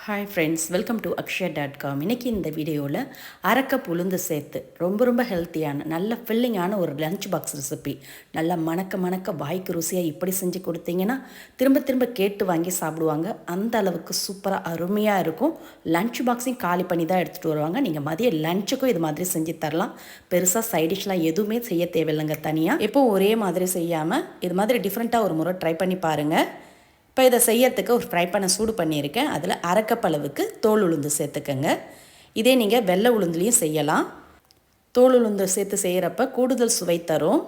Hi friends, welcome to Akshaya dot com. இன்றைக்கி இந்த வீடியோவில் அரைக்கப் உளுந்து சேர்த்து ரொம்ப ஹெல்த்தியான நல்ல ஃபில்லிங்கான ஒரு லஞ்ச் பாக்ஸ் ரெசிபி. நல்லா மணக்க வாய்க்கு ருசியாக இப்படி செஞ்சு கொடுத்தீங்கன்னா திரும்ப கேட்டு வாங்கி சாப்பிடுவாங்க. அந்த அளவுக்கு சூப்பராக அருமையாக இருக்கும். லஞ்ச் பாக்ஸையும் காலி பண்ணி தான் எடுத்துகிட்டு வருவாங்க. நீங்கள் மதிய லஞ்சுக்கும் இது மாதிரி செஞ்சு தரலாம். பெருசாக சைடிஷ்லாம் எதுவுமே செய்ய தேவையில்லைங்க. தனியாக எப்போவும் ஒரே மாதிரி செய்யாமல் இது மாதிரி டிஃப்ரெண்ட்டாக ஒரு முறை ட்ரை பண்ணி பாருங்கள். இப்போ இதை செய்யறதுக்கு ஒரு ஃப்ரை பண்ண சூடு பண்ணியிருக்கேன். அதில் அரைக்கப் அளவுக்கு தோல் உளுந்து சேர்த்துக்கங்க. இதே நீங்கள் வெள்ளை உளுந்துலேயும் செய்யலாம். தோல் உளுந்து சேர்த்து செய்கிறப்ப கூடுதல் சுவை தரும்.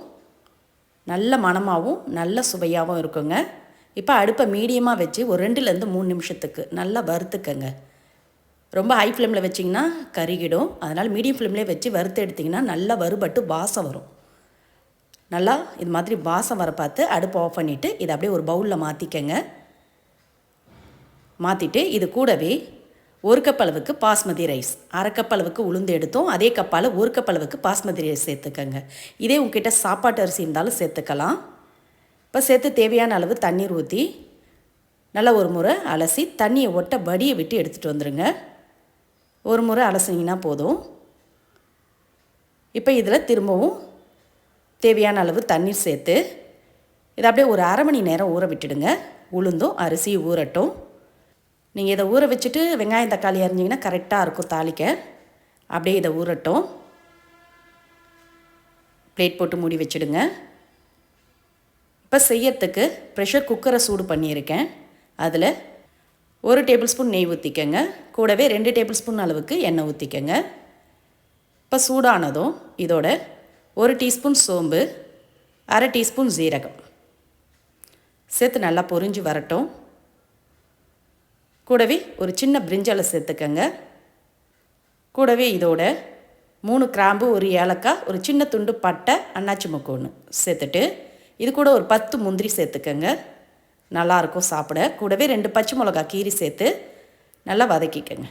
நல்ல மணமாகவும் நல்ல சுவையாகவும் இருக்குங்க. இப்போ அடுப்பை மீடியமாக வச்சு ஒரு 2லேருந்து 3 நிமிஷத்துக்கு நல்லா வறுத்துக்கங்க. ரொம்ப ஹை ஃப்ளேமில் வச்சிங்கன்னா கருகிடும். அதனால் மீடியம் ஃப்ளேம்லேயே வச்சு வறுத்து எடுத்திங்கன்னா நல்லா வறுபட்டு வாசம் வரும். நல்லா இது மாதிரி வாசம் வர பார்த்து அடுப்பை ஆஃப் பண்ணிவிட்டு இதை அப்படியே ஒரு பவுலில் மாற்றிக்கங்க. மாற்றிட்டு இது கூடவே 1 கப் அளவுக்கு பாஸ்மதி ரைஸ், அரை கப் அளவுக்கு உளுந்து எடுத்தோம். அதே கப்பால் 1 கப் அளவுக்கு பாஸ்மதி ரைஸ் சேர்த்துக்கங்க. இதே உங்ககிட்ட சாப்பாட்டு அரிசி இருந்தாலும் சேர்த்துக்கலாம். இப்போ சேர்த்து தேவையான அளவு தண்ணீர் ஊற்றி நல்லா ஒரு முறை அலசி தண்ணியை ஒட்ட வடியை விட்டு எடுத்துகிட்டு வந்துடுங்க. ஒரு முறை அலசிங்கன்னா போதும். இப்போ இதில் திரும்பவும் தேவையான அளவு தண்ணீர் சேர்த்து இதை அப்படியே ஒரு அரை மணி நேரம் ஊற விட்டுடுங்க. உளுந்தும் அரிசியும் ஊறட்டும். நீங்கள் இதை ஊற வச்சுட்டு வெங்காயம் தக்காளி அரிஞ்சிங்கன்னா கரெக்டாக இருக்கும் தாளிக்க. அப்படியே இதை ஊறட்டும். பிளேட் போட்டு மூடி வச்சுடுங்க. இப்போ செய்யறதுக்கு ப்ரெஷர் குக்கரை சூடு பண்ணியிருக்கேன். அதில் 1 டேபிள் ஸ்பூன் நெய் ஊற்றிக்கங்க. கூடவே 2 டேபிள் ஸ்பூன் அளவுக்கு எண்ணெய் ஊற்றிக்கங்க. இப்போ சூடானதும் இதோட 1 டீஸ்பூன் சோம்பு, அரை டீஸ்பூன் ஜீரகம் சேர்த்து நல்லா பொரிஞ்சு வரட்டும். கூடவே ஒரு சின்ன பிரிஞ்சாலை சேர்த்துக்கங்க. கூடவே இதோட 3 கிராம்பு, 1 ஏலக்காய், ஒரு சின்ன துண்டு பட்டை, அன்னாச்சி மொக்கு ஒன்று சேர்த்துட்டு இது கூட ஒரு 10 முந்திரி சேர்த்துக்கங்க. நல்லாயிருக்கும் சாப்பிட. கூடவே 2 பச்சை மிளகா கீரி சேர்த்து நல்லா வதக்கிக்கங்க.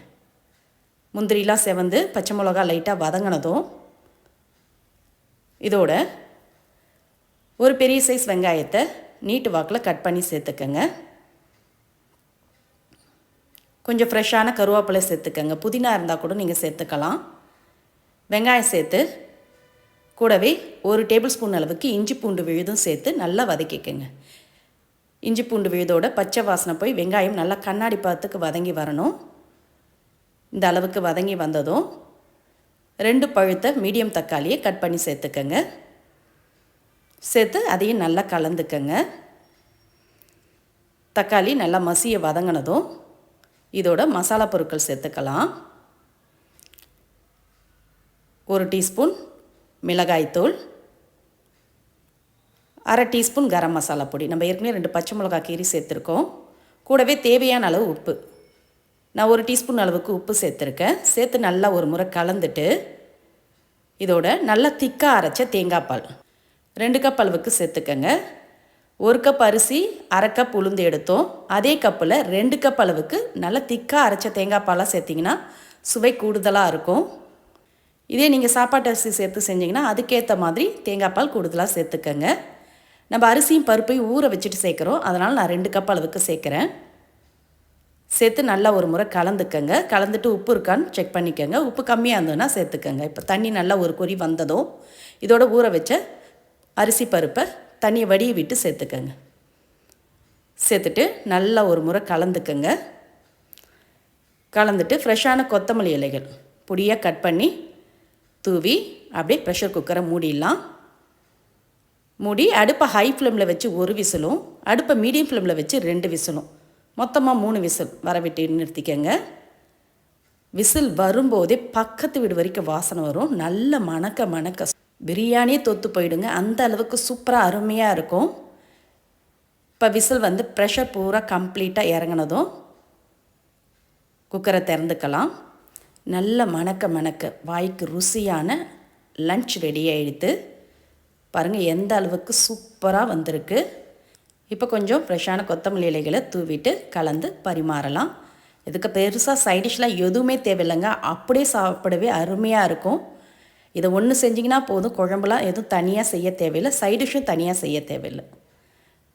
முந்திரிலாம் செவந்து பச்சை மிளகா லைட்டாக வதங்கினதும் இதோட ஒரு பெரிய சைஸ் வெங்காயத்தை நீட்டு வாக்கில் கட் பண்ணி சேர்த்துக்கங்க. கொஞ்சம் ஃப்ரெஷ்ஷான கருவேப்பிலை சேர்த்துக்கங்க. புதினா இருந்தால் கூட நீங்கள் சேர்த்துக்கலாம். வெங்காயம் சேர்த்து கூடவே 1 டேபிள் ஸ்பூன் அளவுக்கு இஞ்சி பூண்டு விழுதும் சேர்த்து நல்லா வதக்கிக்கங்க. இஞ்சி பூண்டு விழுதோட பச்சை வாசனை போய் வெங்காயம் நல்லா கண்ணாடி பாத்துக்கு வதங்கி வரணும். இந்த அளவுக்கு வதங்கி வந்ததும் 2 பழுத்த மீடியம் தக்காளியை கட் பண்ணி சேர்த்துக்கங்க. சேர்த்து அதையும் நல்லா கலந்துக்கங்க. தக்காளி நல்லா மசிய வதங்கினதும் இதோட மசாலா பொருட்கள் சேர்த்துக்கலாம். 1 டீஸ்பூன் மிளகாய்த்தூள், அரை டீஸ்பூன் கரம் மசாலா பொடி. நம்ம ஏற்கனவே 2 பச்சை மிளகா கீரி சேர்த்துருக்கோம். கூடவே தேவையான அளவு உப்பு. நான் 1 டீஸ்பூன் அளவுக்கு உப்பு சேர்த்துருக்கேன். சேர்த்து நல்லா ஒரு முறை கலந்துட்டு இதோட நல்லா திக்காக அரைச்ச தேங்காய் பால் 2 கப் அளவுக்கு சேர்த்துக்கங்க. 1 கப் அரிசி, அரை கப் உளுந்து எடுத்தோம். அதே கப்பில் 2 கப் அளவுக்கு நல்லா திக்காக அரைச்ச தேங்காய் பாலாக சேர்த்திங்கன்னா சுவை கூடுதலாக இருக்கும். இதே நீங்கள் சாப்பாட்டு அரிசி சேர்த்து செஞ்சிங்கன்னா அதுக்கேற்ற மாதிரி தேங்காய் பால் கூடுதலாக சேர்த்துக்கங்க. நம்ம அரிசியும் பருப்பையும் ஊற வச்சுட்டு சேர்க்குறோம். அதனால் நான் 2 கப் அளவுக்கு சேர்க்குறேன். சேர்த்து நல்லா ஒரு முறை கலந்துக்கங்க. கலந்துட்டு உப்பு இருக்கான்னு செக் பண்ணிக்கோங்க. உப்பு கம்மியாக இருந்ததுன்னா சேர்த்துக்கங்க. இப்போ தண்ணி நல்லா ஒரு கொதி வந்ததும் இதோட ஊற வச்ச அரிசி பருப்பை தண்ணியை வடியை விட்டு சேர்த்துக்கங்க. சேர்த்துட்டு நல்லா ஒரு முறை கலந்துக்கங்க. கலந்துட்டு ஃப்ரெஷ்ஷான கொத்தமல்லி இலைகள் பொடியாக கட் பண்ணி தூவி அப்படியே ப்ரெஷர் குக்கரை மூடிடலாம். மூடி அடுப்பை ஹை ஃப்ளேமில் வச்சு 1 விசிலும், அடுப்பை மீடியம் ஃப்ளேமில் வச்சு 2 விசிலும், மொத்தமாக 3 விசில் வர விட்டு நிறுத்திக்கங்க. விசில் வரும்போதே பக்கத்து வீடு வரைக்கும் வாசனை வரும். நல்ல மணக்க பிரியாணியே தொத்து போயிடுங்க. அந்த அளவுக்கு சூப்பராக அருமையாக இருக்கும். இப்போ விசில் வந்து ப்ரெஷர் பூரா கம்ப்ளீட்டாக இறங்கினதும் குக்கரை திறந்துக்கலாம். நல்ல மணக்க வாய்க்கு ருசியான லன்ச் ரெடியாகிடுது. பாருங்கள் எந்த அளவுக்கு சூப்பராக வந்திருக்கு. இப்போ கொஞ்சம் ஃப்ரெஷ்ஷான கொத்தமல்லி இலைகளை தூவிட்டு கலந்து பரிமாறலாம். இதுக்கு பெருசாக சைடிஷ்லாம் எதுவுமே தேவையில்லைங்க. அப்படியே சாப்பிடவே அருமையாக இருக்கும். இதை ஒன்று செஞ்சிங்கன்னா போதும். குழம்புலாம் எதுவும் தனியாக செய்ய தேவையில்லை. சைடிஷும் தனியாக செய்ய தேவையில்லை.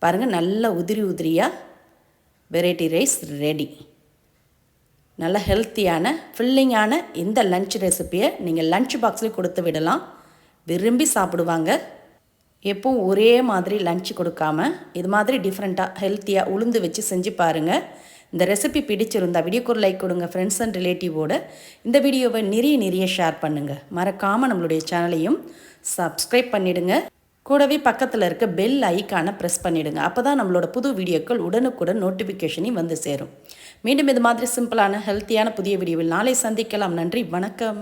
பாருங்கள் நல்ல உதிரியாக வெரைட்டி ரைஸ் ரெடி. நல்ல ஹெல்த்தியான ஃபில்லிங்கான இந்த லஞ்ச் ரெசிப்பியை நீங்கள் லஞ்ச் பாக்ஸ்லேயும் கொடுத்து விடலாம். விரும்பி சாப்பிடுவாங்க. எப்பவும் ஒரே மாதிரி லஞ்ச் கொடுக்காம இது மாதிரி டிஃப்ரெண்ட்டாக ஹெல்த்தியாக உளுந்து வச்சு செஞ்சு பாருங்கள். இந்த ரெசிபி பிடிச்சிருந்தா வீடியோக்கு ஒரு லைக் கொடுங்க. ஃப்ரெண்ட்ஸ் அண்ட் ரிலேட்டிவோட இந்த வீடியோவை நிறைய ஷேர் பண்ணுங்கள். மறக்காமல் நம்மளுடைய சேனலையும் சப்ஸ்கிரைப் பண்ணிவிடுங்க. கூடவே பக்கத்தில் இருக்க பெல் ஐக்கானை ப்ரெஸ் பண்ணிவிடுங்க. அப்போ தான் நம்மளோட புது வீடியோக்கள் உடனுக்குடன் நோட்டிஃபிகேஷனையும் வந்து சேரும். மீண்டும் இது மாதிரி சிம்பிளான ஹெல்த்தியான புதிய வீடியோவில் நாளை சந்திக்கலாம். நன்றி, வணக்கம்.